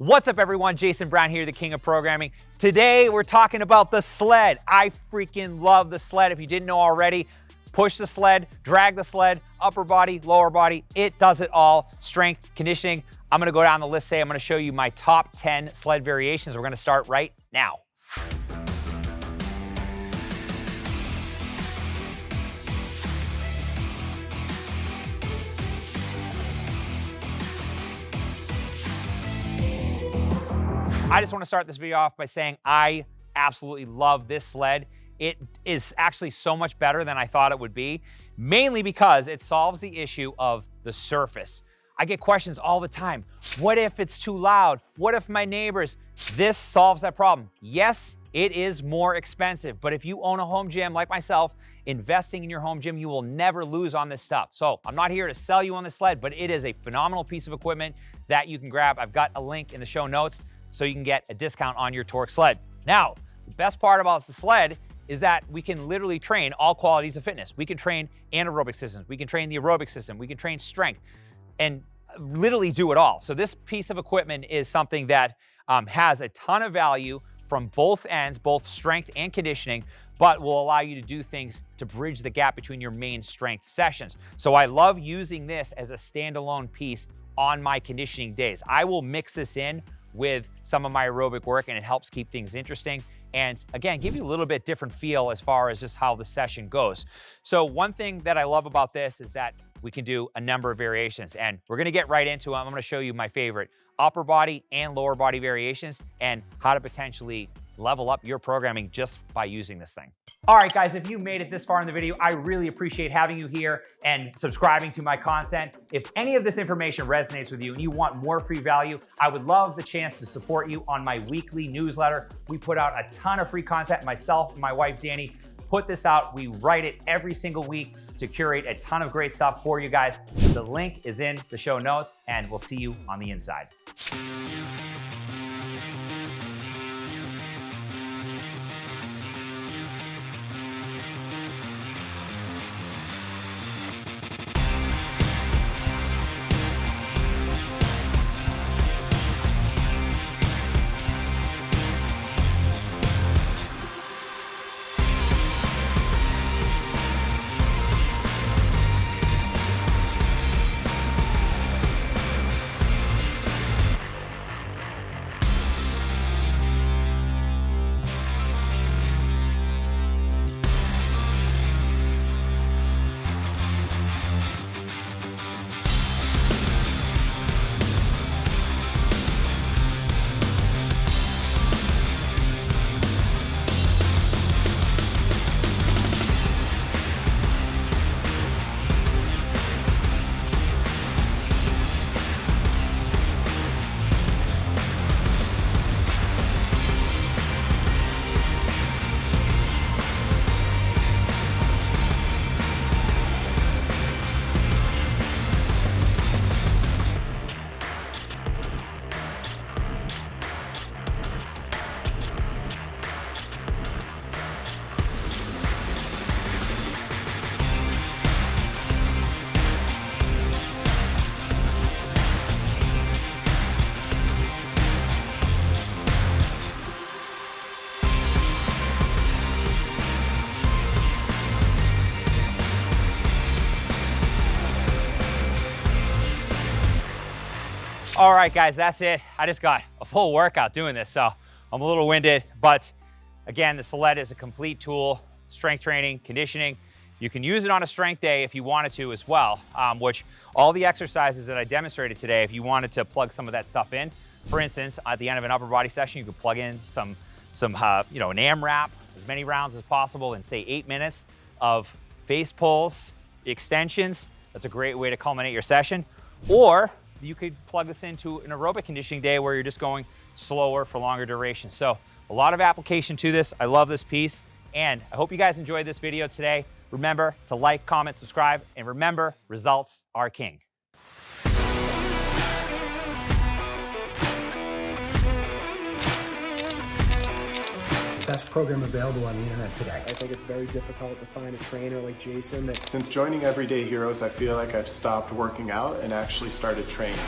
What's up, everyone? Jason Brown here, the king of programming. Today, we're talking about the Sled. I freaking love the Sled. If you didn't know already, push the Sled, drag the Sled, upper body, lower body. It does it all. Strength, conditioning. I'm gonna go down the list today. I'm gonna show you my top 10 Sled variations. We're gonna start right now. I just want to start this video off by saying I absolutely love this Sled. It is actually so much better than I thought it would be, mainly because it solves the issue of the surface. I get questions all the time. What if it's too loud? What if my neighbors? This solves that problem. Yes, it is more expensive, but if you own a home gym like myself, investing in your home gym, you will never lose on this stuff. So I'm not here to sell you on the Sled, but it is a phenomenal piece of equipment that you can grab. I've got a link in the show notes so you can get a discount on your Torque Sled. Now, the best part about the Sled is that we can literally train all qualities of fitness. We can train anaerobic systems, we can train the aerobic system, we can train strength, and literally do it all. So this piece of equipment is something that has a ton of value from both ends, both strength and conditioning, but will allow you to do things to bridge the gap between your main strength sessions. So I love using this as a standalone piece on my conditioning days. I will mix this in with some of my aerobic work, and it helps keep things interesting. And again, give you a little bit different feel as far as just how the session goes. So one thing that I love about this is that we can do a number of variations, and we're gonna get right into them. I'm gonna show you my favorite upper body and lower body variations and how to potentially level up your programming just by using this thing. All right, guys, if you made it this far in the video, I really appreciate having you here and subscribing to my content. If any of this information resonates with you and you want more free value, I would love the chance to support you on my weekly newsletter. We put out a ton of free content. Myself and my wife, Danny, put this out. We write it every single week to curate a ton of great stuff for you guys. The link is in the show notes, and we'll see you on the inside. All right, guys, that's it. I just got a full workout doing this, so I'm a little winded, but again, the Sled is a complete tool, strength training, conditioning. You can use it on a strength day if you wanted to as well, which all the exercises that I demonstrated today, if you wanted to plug some of that stuff in, for instance, at the end of an upper body session, you could plug in some an AMRAP, as many rounds as possible in say 8 minutes of face pulls, extensions. That's a great way to culminate your session. Or you could plug this into an aerobic conditioning day where you're just going slower for longer duration. So a lot of application to this. I love this piece, and I hope you guys enjoyed this video today. Remember to like, comment, subscribe, and remember, results are king. Best program available on the internet today. I think it's very difficult to find a trainer like Jason. Since joining Everyday Heroes, I feel like I've stopped working out and actually started training.